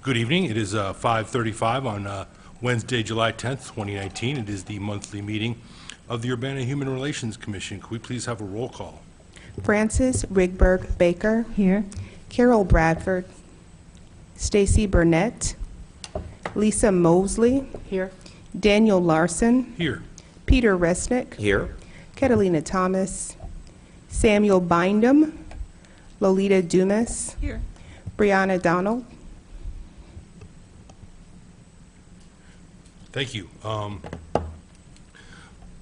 Good evening. It is 5:35 on Wednesday, July 10th, 2019. It is the monthly meeting of the Urbana Human Relations Commission. Could we please have a roll call? Frances Rigberg Baker. Here. Carol Bradford. Stacy Burnett. Lisa Mosley. Here. Daniel Larson. Here. Peter Resnick. Here. Catalina Thomas. Samuel Bindum. Lolita Dumas. Here. Brianna Donald. Thank you.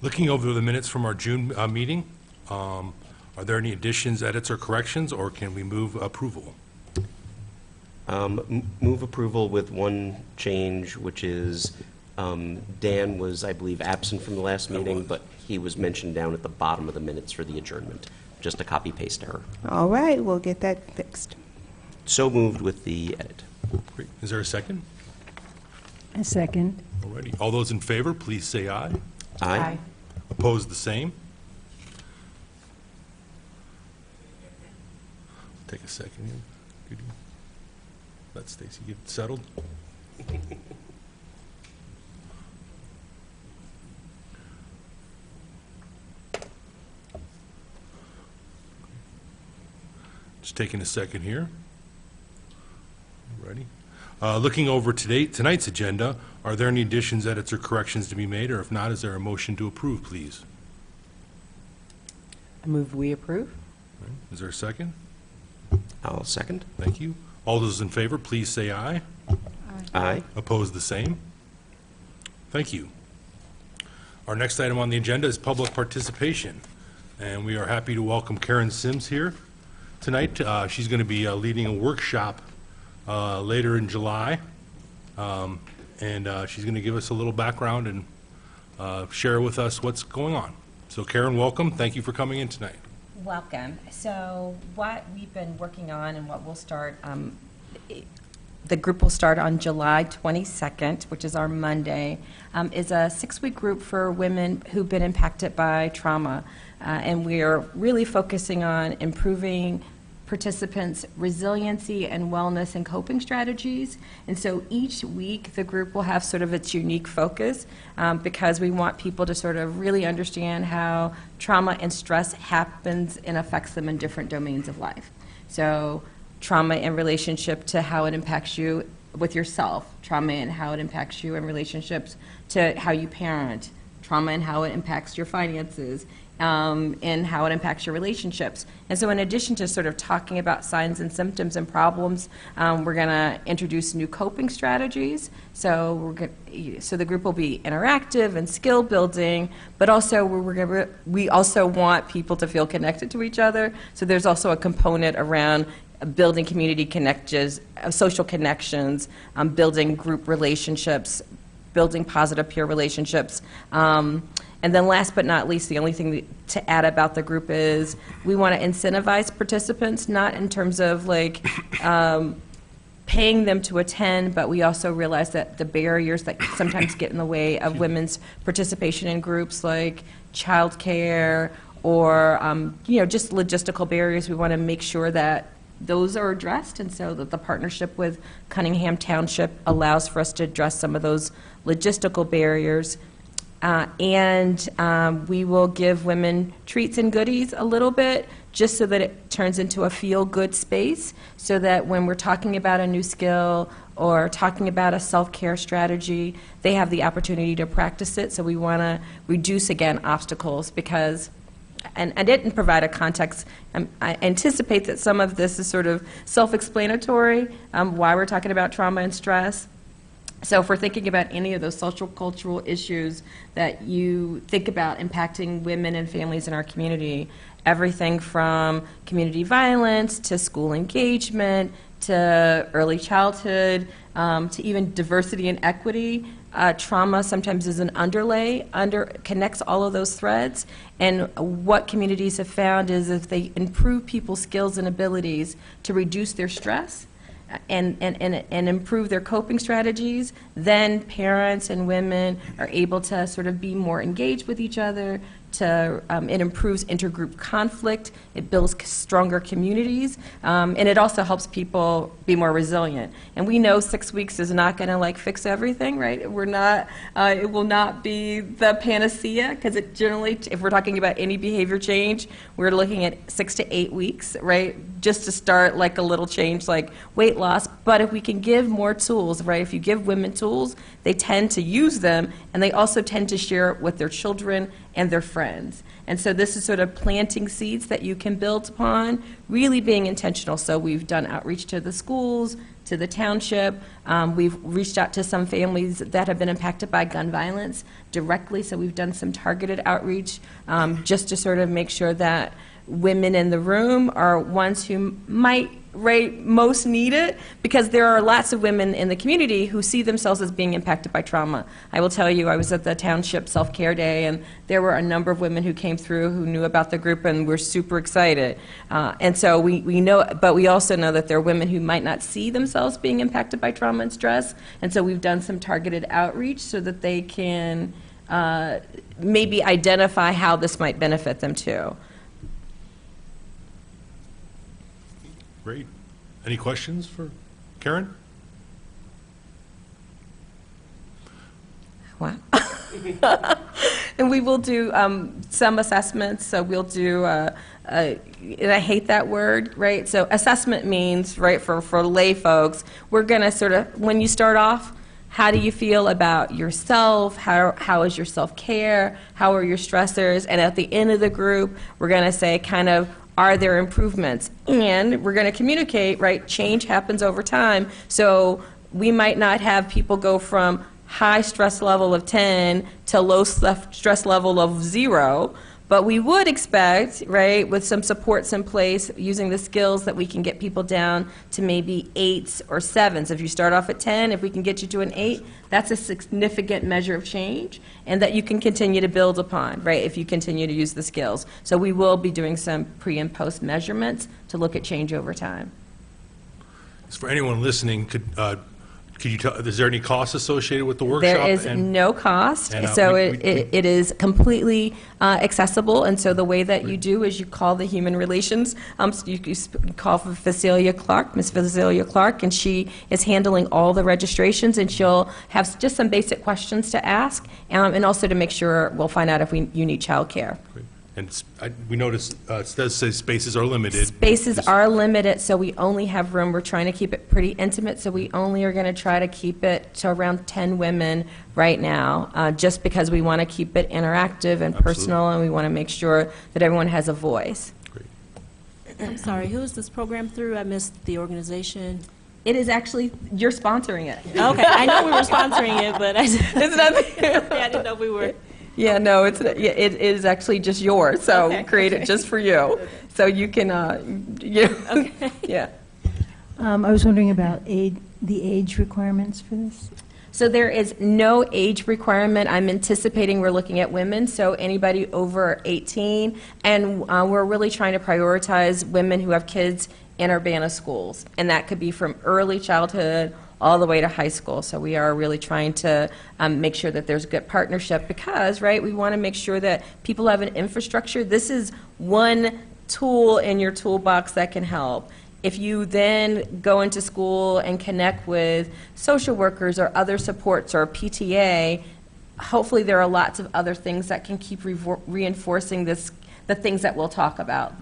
Looking over the minutes from our June meeting, are there any additions, edits, or corrections, or can we move approval? Move approval with one change, which is Dan was, I believe, absent from the last meeting, but he was mentioned down at the bottom of the minutes for the adjournment. Just a copy-paste error. All right, we'll get that fixed. So moved with the edit. Great. Is there a second? A second. Alrighty. All those in favor, please say aye. Aye. Opposed, the same. Take a second here. Could you let Stacy get settled? Just taking a second here. Ready? Looking over tonight's agenda, are there any additions, edits, or corrections to be made? Or if not, is there a motion to approve, please? I move we approve. Right. Is there a second? I'll second. Thank you. All those in favor, please say aye. Aye. Opposed, the same. Thank you. Our next item on the agenda is public participation, and we are happy to welcome Karen Sims here tonight. She's going to be leading a workshop later in July, and she's going to give us a little background and share with us what's going on. So Karen, welcome. Thank you for coming in tonight. Welcome. So what we've been working on and what we'll start, the group will start on July 22nd, which is our Monday, is a 6-week group for women who've been impacted by trauma. And we are really focusing on improving participants' resiliency and wellness and coping strategies. And so each week the group will have sort of its unique focus because we want people to sort of really understand how trauma and stress happens and affects them in different domains of life. So trauma in relationship to how it impacts you with yourself, trauma and how it impacts you in relationships to how you parent, trauma and how it impacts your finances, and how it impacts your relationships. And so in addition to sort of talking about signs and symptoms and problems, we're going to introduce new coping strategies. So so the group will be interactive and skill building, but also we also want people to feel connected to each other. So there's also a component around building community connections, social connections, building group relationships, building positive peer relationships. And then last but not least, the only thing to add about the group is we want to incentivize participants, not in terms of like paying them to attend, but we also realize that the barriers that sometimes get in the way of women's participation in groups like childcare or just logistical barriers, we want to make sure that those are addressed, and so that the partnership with Cunningham Township allows for us to address some of those logistical barriers. And we will give women treats and goodies a little bit, just so that it turns into a feel-good space, so that when we're talking about a new skill or talking about a self-care strategy, they have the opportunity to practice it. So we want to reduce, again, obstacles because, and I didn't provide a context. I anticipate that some of this is sort of self-explanatory, why we're talking about trauma and stress. So if we're thinking about any of those social cultural issues that you think about impacting women and families in our community, everything from community violence to school engagement to early childhood to even diversity and equity, trauma sometimes is an connects all of those threads. And what communities have found is if they improve people's skills and abilities to reduce their stress, and improve their coping strategies, then parents and women are able to sort of be more engaged with each other, it improves intergroup conflict, it builds stronger communities, and it also helps people be more resilient. And we know 6 weeks is not going to like fix everything, right? We're not, it will not be the panacea, because it generally, if we're talking about any behavior change, we're looking at 6 to 8 weeks, right? Just to start like a little change like weight loss. But if we can give more tools, right? If you give women tools, they tend to use them, and they also tend to share it with their children and their friends. And so this is sort of planting seeds that you can build upon, really being intentional. So we've done outreach to the schools, to the township. We've reached out to some families that have been impacted by gun violence directly. So we've done some targeted outreach just to sort of make sure that women in the room are ones who might most need it, because there are lots of women in the community who see themselves as being impacted by trauma. I will tell you, I was at the Township Self-Care Day, and there were a number of women who came through who knew about the group and were super excited. And so we know, but we also know that there are women who might not see themselves being impacted by trauma and stress, and so we've done some targeted outreach so that they can maybe identify how this might benefit them too. Great. Any questions for Karen? Wow. And we will do some assessments, so we'll do, and I hate that word, right? So assessment means, right, for lay folks, we're going to sort of, when you start off, how do you feel about yourself? How is your self-care? How are your stressors? And at the end of the group, we're going to say kind of, are there improvements? And we're going to communicate, right? Change happens over time. So we might not have people go from high stress level of 10 to low stress level of 0, but we would expect, right, with some supports in place, using the skills, that we can get people down to maybe 8s or 7s. If you start off at 10, if we can get you to an 8, that's a significant measure of change, and that you can continue to build upon, right, if you continue to use the skills. So we will be doing some pre and post measurements to look at change over time. For anyone listening, could you tell, is there any cost associated with the workshop? There is no cost, and, so it is completely accessible, and so the way that you do is you call the Human Relations, you call for Cecilia Clark, Ms. Cecilia Clark, and she is handling all the registrations, and she'll have just some basic questions to ask, and also to make sure we'll find out if you need childcare. Great. And we noticed it does say spaces are limited. Spaces are limited, so we only have room. We're trying to keep it pretty intimate, so we only are going to try to keep it to around 10 women right now, just because we want to keep it interactive and personal, and we want to make sure that everyone has a voice. Great. I'm sorry, who is this program through? I missed the organization. It is actually, you're sponsoring it. Okay, I know we were sponsoring it, but I It's not, I didn't know we were. yeah, no, it is actually just yours, so Okay, created just for you. So you can, yeah. I was wondering about the age requirements for this. So there is no age requirement. I'm anticipating we're looking at women, so anybody over 18, and we're really trying to prioritize women who have kids in Urbana schools, and that could be from early childhood all the way to high school. So we are really trying to make sure that there's good partnership, because, right, we want to make sure that people have an infrastructure. This is one tool in your toolbox that can help. If you then go into school and connect with social workers or other supports or PTA, hopefully there are lots of other things that can keep reinforcing this, the things that we'll talk about.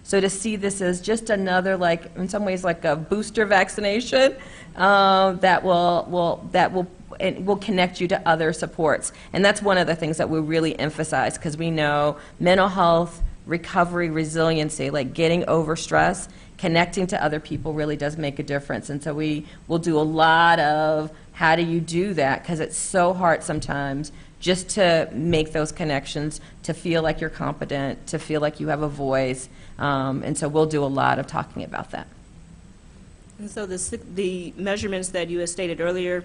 So to see this as just another, like, in some ways, like a booster vaccination that will connect you to other supports. And that's one of the things that we really emphasize, because we know mental health, recovery, resiliency, like getting over stress, connecting to other people really does make a difference. And so we will do a lot of how do you do that, because it's so hard sometimes just to make those connections, to feel like you're competent, to feel like you have a voice. And so we'll do a lot of talking about that. And so the measurements that you had stated earlier,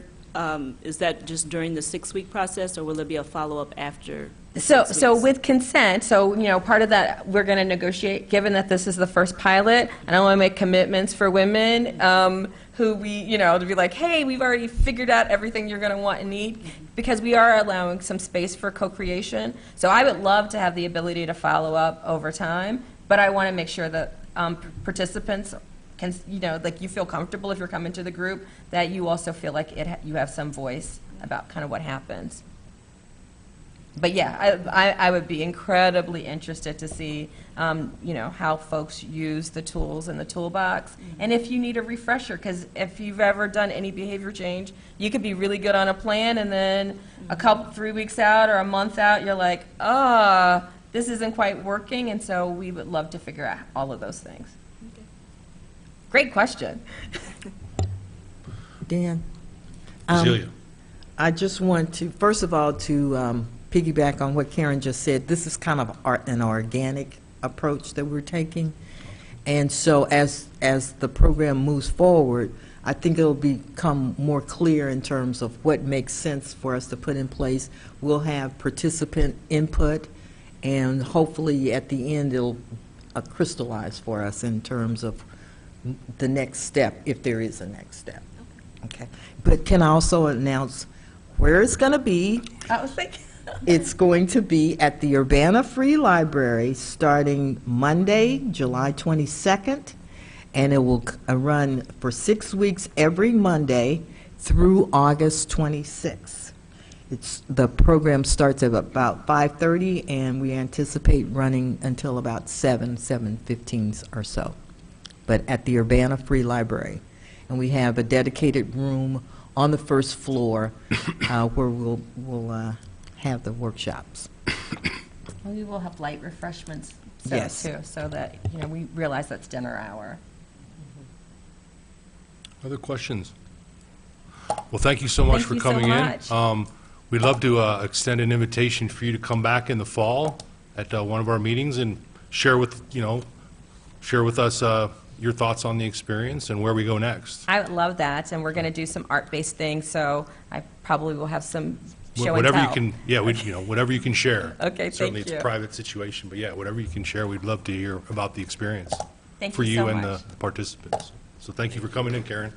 is that just during the 6-week process, or will there be a follow-up after? the So, 6 so weeks? with consent, so, part of that, we're going to negotiate, given that this is the first pilot, I don't want to make commitments for women who to be like, hey, we've already figured out everything you're going to want and need, because we are allowing some space for co-creation. So I would love to have the ability to follow up over time, but I want to make sure that participants can, you feel comfortable if you're coming to the group, that you also feel like you have some voice about kind of what happens. But yeah, I would be incredibly interested to see, how folks use the tools in the toolbox. And if you need a refresher, because if you've ever done any behavior change, you could be really good on a plan, and then 3 weeks out or a month out, you're like, this isn't quite working. And so we would love to figure out all of those things. Great question. Dan? Cecilia. I just want to, first of all, to piggyback on what Karen just said. This is kind of an organic approach that we're taking. And so as the program moves forward, I think it'll become more clear in terms of what makes sense for us to put in place. We'll have participant input, and hopefully at the end it'll crystallize for us in terms of the next step, if there is a next step. Okay. But can I also announce where it's going to be? I was thinking. It's going to be at the Urbana Free Library starting Monday, July 22nd, and it will run for 6 weeks every Monday through August 26th. The program starts at about 5:30, and we anticipate running until about 7:15 or so, but at the Urbana Free Library. And we have a dedicated room on the first floor where we'll have the workshops. Well, we will have light refreshments Yes. too, so that we realize that's dinner hour. Other questions? Well, thank you so much Thank for you so coming much. in. We'd love to extend an invitation for you to come back in the fall at one of our meetings and share with us your thoughts on the experience and where we go next. I would love that, and we're going to do some art-based things, so I probably will have some show and Whatever you tell. can, whatever you can share. Okay, Certainly, thank it's you. a private situation, but yeah, whatever you can share, we'd love to hear about the experience Thank for you you so and much. the participants. So thank you for coming in, Karen.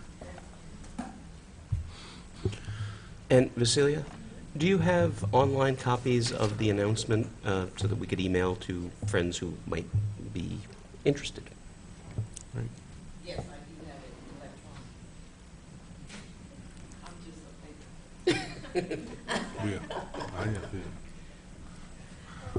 And Vasilia, do you have online copies of the announcement so that we could email to friends who might be interested? Right. Yes, I do have it electronic.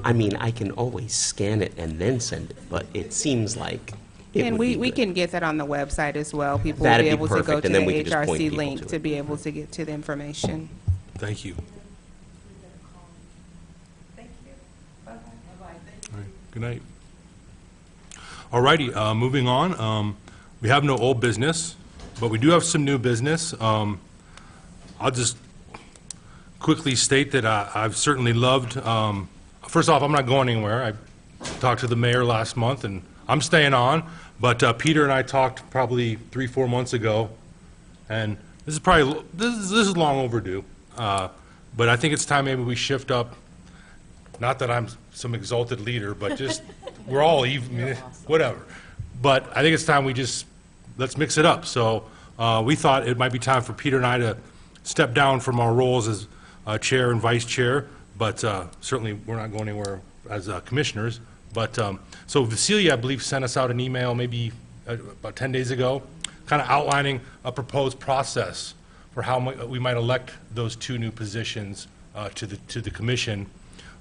I mean, I can always scan it and then send it, but it seems like it And would be we good. can get that on the website as well. People will That'd be be able to go perfect, to and the then we could just point HRC people link to to it. be able to get to the information. Thank you. All right, good night. All righty, moving on. We have no old business, but we do have some new business. I'll just quickly state that I've certainly loved, first off, I'm not going anywhere. I talked to the mayor last month, and I'm staying on, but Peter and I talked probably 3-4 months ago, and this is long overdue, but I think it's time maybe we shift up. Not that I'm some exalted leader, but just, we're all even, whatever. But I think it's time let's mix it up. So we thought it might be time for Peter and I to step down from our roles as chair and vice chair, but certainly we're not going anywhere as commissioners. But so Vasilia, I believe, sent us out an email maybe about 10 days ago, kind of outlining a proposed process for how we might elect those 2 new positions to the commission.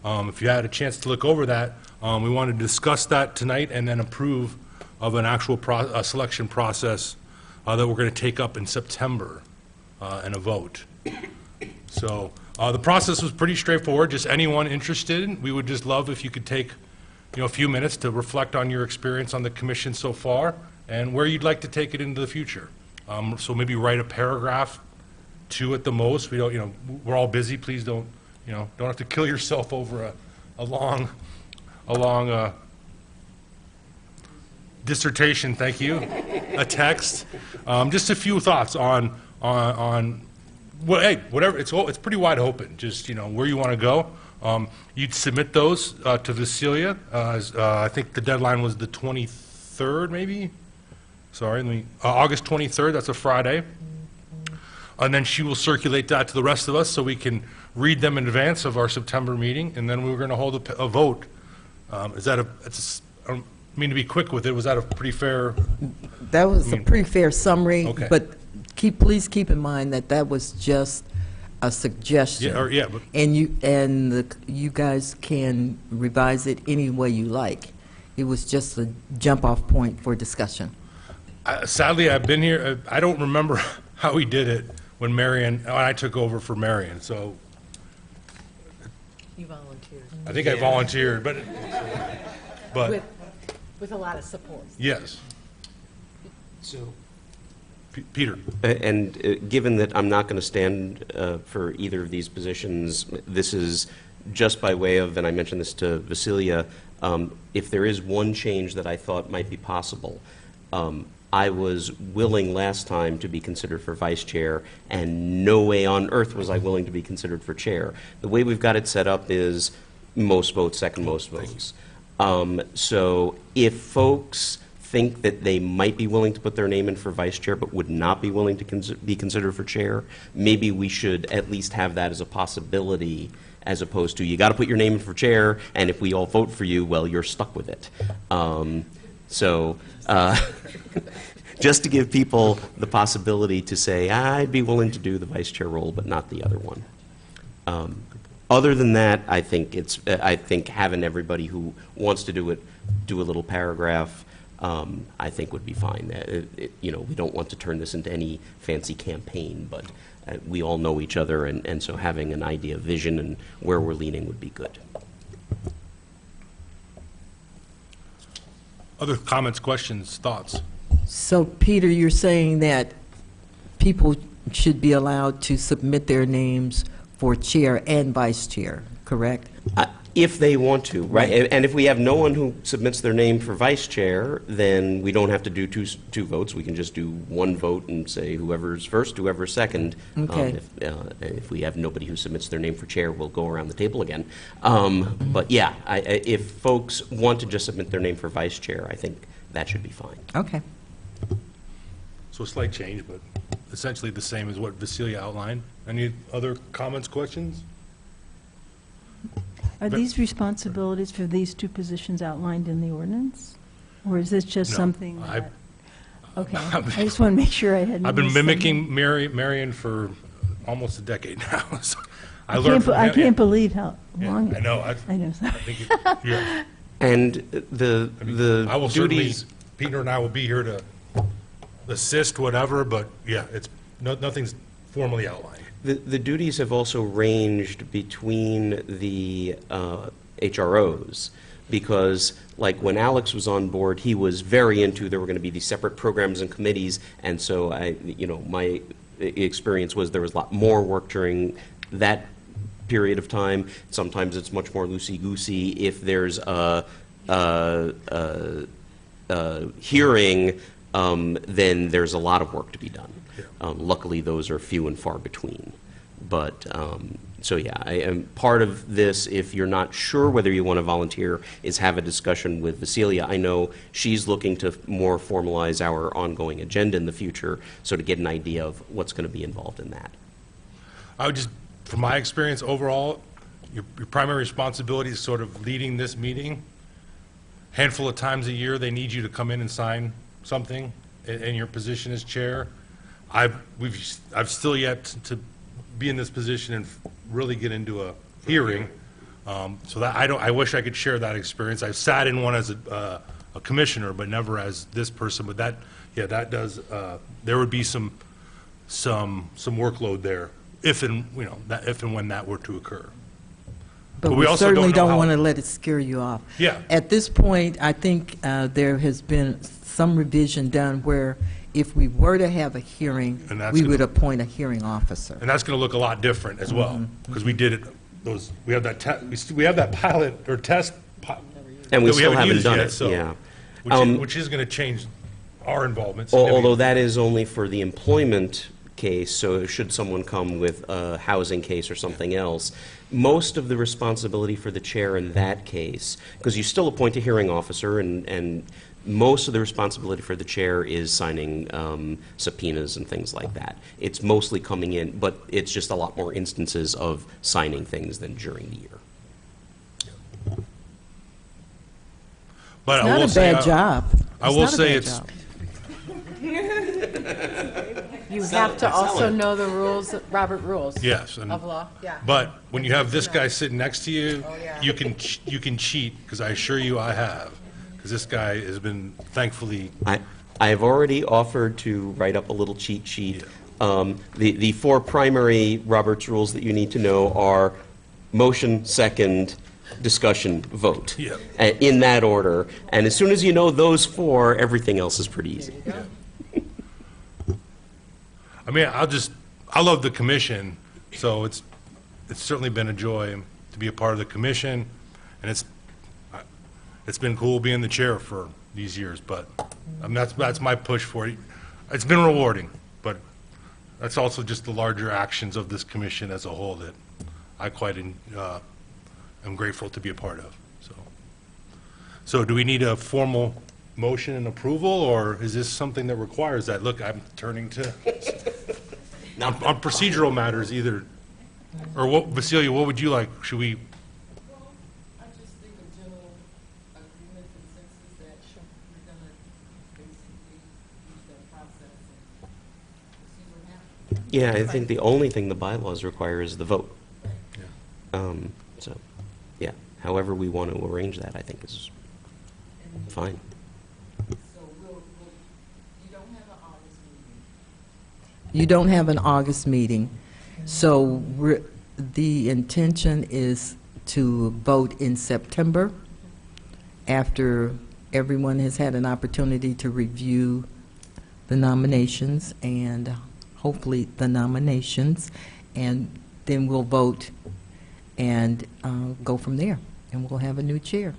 If you had a chance to look over that, we wanted to discuss that tonight and then approve of an actual selection process that we're going to take up in September and a vote. So the process was pretty straightforward. Just anyone interested, we would just love if you could take a few minutes to reflect on your experience on the commission so far and where you'd like to take it into the future. So maybe write a paragraph, 2 at the most. We don't, we're all busy. Please don't have to kill yourself over a long dissertation. Thank you. A text. Just a few thoughts on Well, hey, whatever, it's pretty wide open, just, where you want to go. You'd submit those to Vasilia. I think the deadline was the 23rd, maybe? Sorry, August 23rd, that's a Friday. And then she will circulate that to the rest of us so we can read them in advance of our September meeting, and then we're going to hold a vote. I don't mean to be quick with it, was that a pretty fair? That was a pretty fair summary. Okay. But please keep in mind that that was just a suggestion. But And you guys can revise it any way you like. It was just a jump-off point for discussion. sadly, I've been here, I don't remember how we did it when when I took over for Marion, so You volunteered. I think I volunteered, but, With a lot of support. yes. So. Peter? And given that I'm not going to stand for either of these positions, this is just by way of, and I mentioned this to Vasilia, if there is one change that I thought might be possible, I was willing last time to be considered for vice chair, and no way on earth was I willing to be considered for chair. The way we've got it set up is most votes, second most votes. So if folks think that they might be willing to put their name in for vice chair but would not be willing to be considered for chair, maybe we should at least have that as a possibility, as opposed to you got to put your name in for chair, and if we all vote for you, well, you're stuck with it. Just to give people the possibility to say, I'd be willing to do the vice chair role, but not the other one. Other than that, I think having everybody who wants to do it do a little paragraph, I think would be fine. We don't want to turn this into any fancy campaign, but we all know each other, and so having an idea, vision, and where we're leaning would be good. Other comments, questions, thoughts? So, Peter, you're saying that people should be allowed to submit their names for chair and vice chair, correct? If they want to, right? And if we have no one who submits their name for vice chair, then we don't have to do two votes. We can just do one vote and say whoever's first, whoever's second. Okay. If we have nobody who submits their name for chair, we'll go around the table again. But yeah, if folks want to just submit their name for vice chair, I think that should be fine. Okay. So a slight change, but essentially the same as what Vasilia outlined. Any other comments, questions? Are these responsibilities for these two positions outlined in the ordinance? Or is this just No, something I- that? Okay, I just want to make sure I hadn't I've been missed something. mimicking Marion for almost a decade now. So I learned from I him. can't believe how Yeah, long. I know. I know, sorry. think yeah. And the I will certainly, duties. Peter and I will be here to assist, whatever, but yeah, nothing's formally outlined. The duties have also ranged between the HROs, because like when Alex was on board, he was very into there were going to be these separate programs and committees, and so my experience was there was a lot more work during that period of time. Sometimes it's much more loosey-goosey. If there's a hearing, then there's a lot of work to be done. Luckily, those are few and far between. But, so yeah, I am part of this, if you're not sure whether you want to volunteer, is have a discussion with Vasilia. I know she's looking to more formalize our ongoing agenda in the future, so to get an idea of what's going to be involved in that. I would just, from my experience overall, your primary responsibility is sort of leading this meeting. Handful of times a year, they need you to come in and sign something in your position as chair. I've still yet to be in this position and really get into a hearing. So that I wish I could share that experience. I've sat in one as a commissioner, but never as this person. But that does. There would be some workload there if and when that were to occur. But we we also certainly don't know don't how- want to let it scare you off. Yeah. At this point, I think there has been some revision done where if we were to have a hearing, And that's we gonna- would appoint a hearing officer. And that's going to look a lot different as well, because we did it. We have that pilot or test. And we that still haven't used done yet, it, so- yeah. Which is going to change our involvement. Although significantly. that is only for the employment case, so should someone come with a housing case or something else, most of the responsibility for the chair in that case, because you still appoint a hearing officer, and most of the responsibility for the chair is signing subpoenas and things like that. It's mostly coming in, but it's just a lot more instances of signing things than during the year. But I Not will a say, bad job. I It's will not a say bad it's, job. You have to also know the rules, Robert rules. yes. and- Of law, yeah. But when you have this guy sitting next to you, Oh, yeah. you can cheat, because I assure you I have. Because this guy has been thankfully, I have already offered to write up a little cheat sheet. The four primary Roberts rules that you need to know are motion, second, discussion, vote. Yeah. In that order. And as soon as you know those four, everything else is pretty easy. I mean, I love the commission, so it's certainly been a joy to be a part of the commission, and it's been cool being the chair for these years, but I mean, that's my push for it. It's been rewarding, but that's also just the larger actions of this commission as a whole that I quite am grateful to be a part of, so. So do we need a formal motion and approval, or is this something that requires that? Look, I'm turning to, on procedural matters either, or what, Vasilia, what would you like? Should we, I just think a general agreement, consensus that we're gonna basically use that process and see what happens. Yeah, I think the only thing the bylaws require is the vote. So, yeah, however we want to arrange that, I think is fine. So you don't have an August meeting. You don't have an August meeting, so the intention is to vote in September after everyone has had an opportunity to review the nominations and hopefully the nominations, and then we'll vote and go from there, and we'll have a new chair.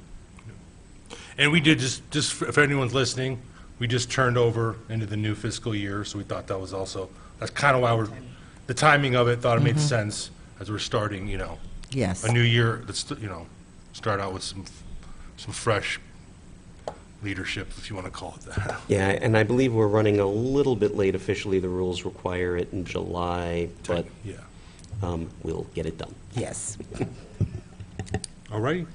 and we did just if anyone's listening, we just turned over into the new fiscal year, so we thought that was also, that's kind of why the timing of it, thought it made sense as we're starting, Yes. a new year, let's, start out with some fresh leadership, if you want to call it that. Yeah, and I believe we're running a little bit late officially. The rules require it in July, but Yeah. we'll get it done. Yes. All right.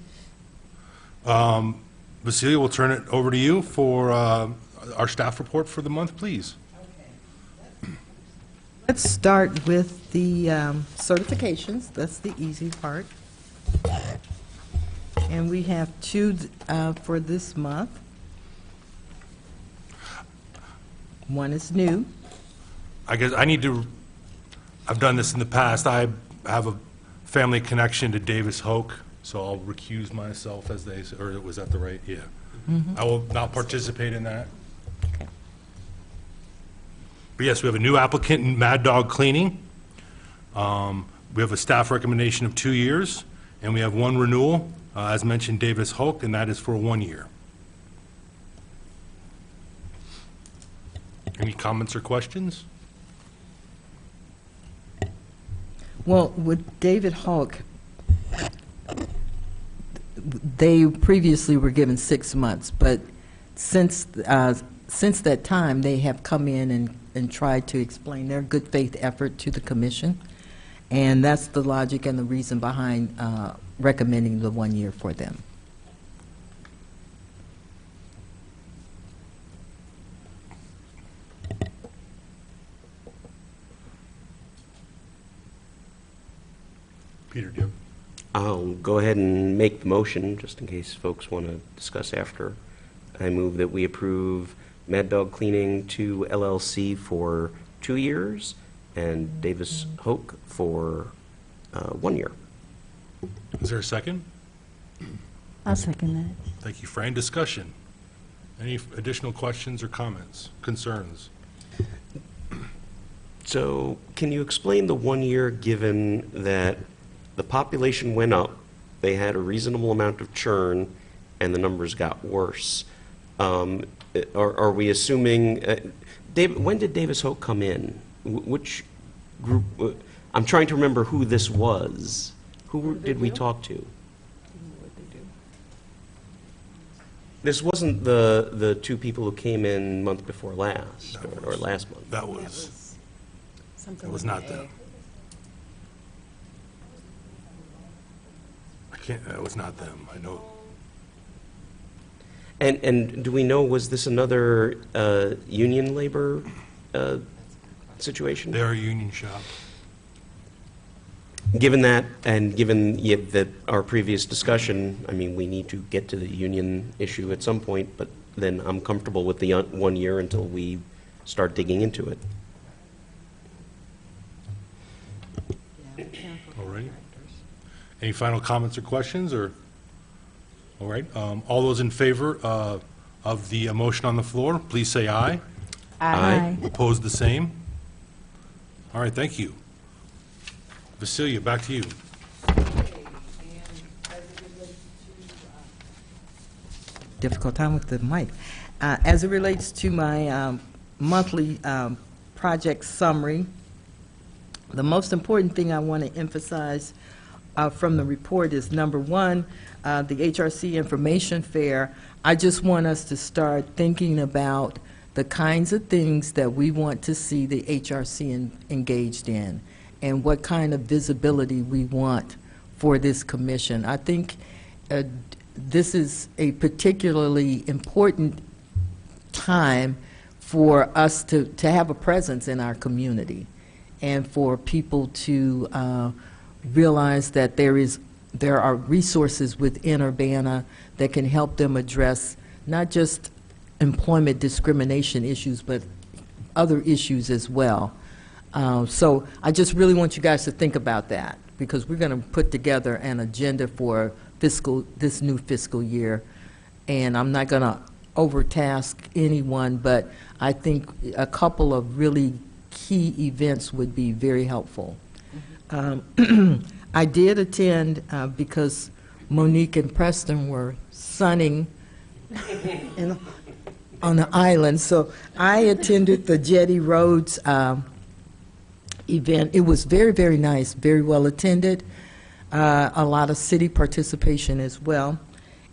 Vasilia, we'll turn it over to you for our staff report for the month, please. Let's start with the certifications. That's the easy part. And we have two for this month. One is new. I guess I've done this in the past. I have a family connection to Davis Hoke, so I'll recuse myself, as they say, or was that the right? Yeah. I will not participate in that. But yes, we have a new applicant in Mad Dog Cleaning. We have a staff recommendation of 2 years, and we have one renewal, as mentioned, Davis Hoke, and that is for 1 year. Any comments or questions? Well, with David Hawk, they previously were given 6 months, but since that time, they have come in and tried to explain their good faith effort to the commission, and that's the logic and the reason behind recommending the 1 year for them. Peter, do you? I'll go ahead and make the motion, just in case folks want to discuss after. I move that we approve Mad Dog Cleaning 2 LLC for 2 years and Davis Hoke for 1 year. Is there a second? I'll second that. Thank you, Fran. Discussion? Any additional questions or comments, concerns? So can you explain the 1 year, given that the population went up, they had a reasonable amount of churn, and the numbers got worse? Are we assuming, when did Davis Hoke come in? which group, I'm trying to remember who this was. Who did we talk to? This wasn't the two people who came in month before last, or last month. That was not them. That was not them, I know. And do we know, was this another union labor situation? They're a union shop. Given that, and given that our previous discussion, I mean, we need to get to the union issue at some point, but then I'm comfortable with the 1 year until we start digging into it. All right. Any final comments or questions, or? All right. All those in favor of the motion on the floor, please say aye. Aye. Opposed, the same? All right, thank you. Vasilia, back to you. Difficult time with the mic. As it relates to my monthly project summary, the most important thing I want to emphasize from the report is, number one, the HRC Information Fair. I just want us to start thinking about the kinds of things that we want to see the HRC engaged in, and what kind of visibility we want for this commission. I think this is a particularly important time for us to have a presence in our community, and for people to realize that there are resources within Urbana that can help them address not just employment discrimination issues, but other issues as well. So I just really want you guys to think about that, because we're going to put together an agenda for this new fiscal year, and I'm not going to overtask anyone, but I think a couple of really key events would be very helpful. I did attend, because Monique and Preston were sunning on the island, so I attended the Jetty Roads event. It was very, very nice, very well attended, a lot of city participation as well.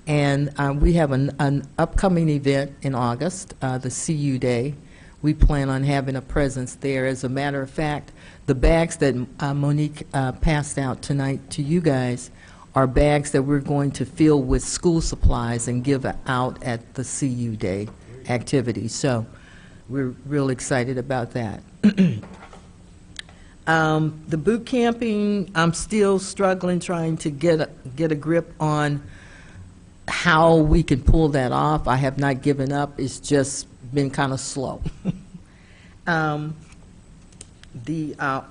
And we have an upcoming event in August, the CU Day. We plan on having a presence there. As a matter of fact, the bags that Monique passed out tonight to you guys are bags that we're going to fill with school supplies and give out at the CU Day activity. So we're real excited about that. The boot camping, I'm still struggling trying to get a grip on how we can pull that off. I have not given up. It's just been kind of slow. The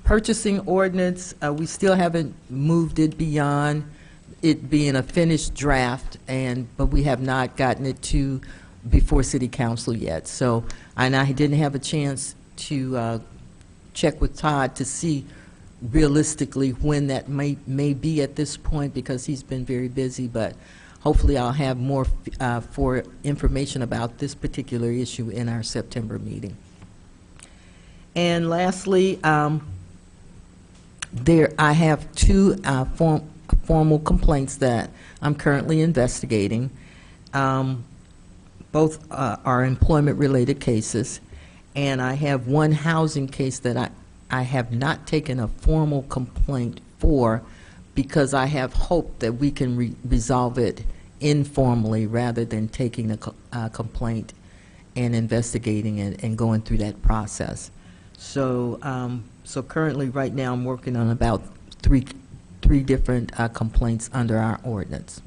purchasing ordinance, we still haven't moved it beyond it being a finished draft, but we have not gotten it to before City Council yet. So, and I didn't have a chance to check with Todd to see realistically when that may be at this point, because he's been very busy, but hopefully I'll have more for information about this particular issue in our September meeting. And lastly, I have two formal complaints that I'm currently investigating. Both are employment-related cases, and I have one housing case that I have not taken a formal complaint for, because I have hope that we can resolve it informally rather than taking a complaint and investigating it and going through that process. So, so currently, right now, I'm working on about three different complaints under our ordinance.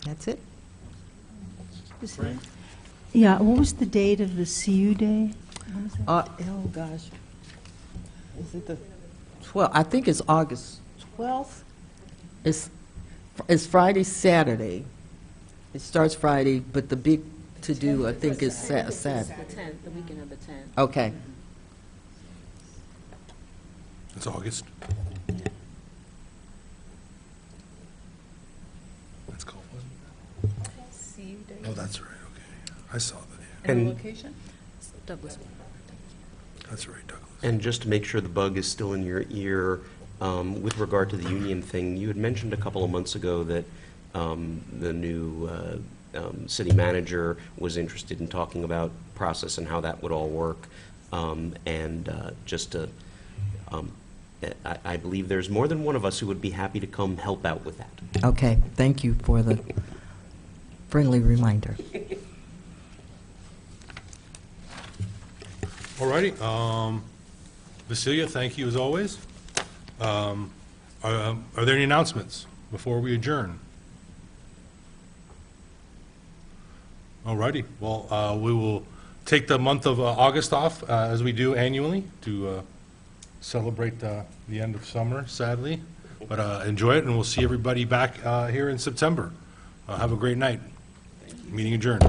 That's it. Yeah, what was the date of the CU Day? When was that? Oh, gosh. Is it the 12th? I think it's August 12th. It's Friday, Saturday. It starts Friday, but the big to-do, I think, is Saturday. The 10th, the weekend of the 10th. Okay. It's August. That's called what? CU Day. Oh, that's right, okay. I saw that. And And- the location? Douglas. That's right, Douglas. And just to make sure the bug is still in your ear, with regard to the union thing, you had mentioned a couple of months ago that the new city manager was interested in talking about process and how that would all work. I believe there's more than one of us who would be happy to come help out with that. Okay, thank you for the friendly reminder. All righty. Vasilia, thank you as always. Are there any announcements before we adjourn? All righty. Well, we will take the month of August off, as we do annually, to celebrate the end of summer, sadly. But enjoy it, and we'll see everybody back here in September. Have a great night. Meeting adjourned.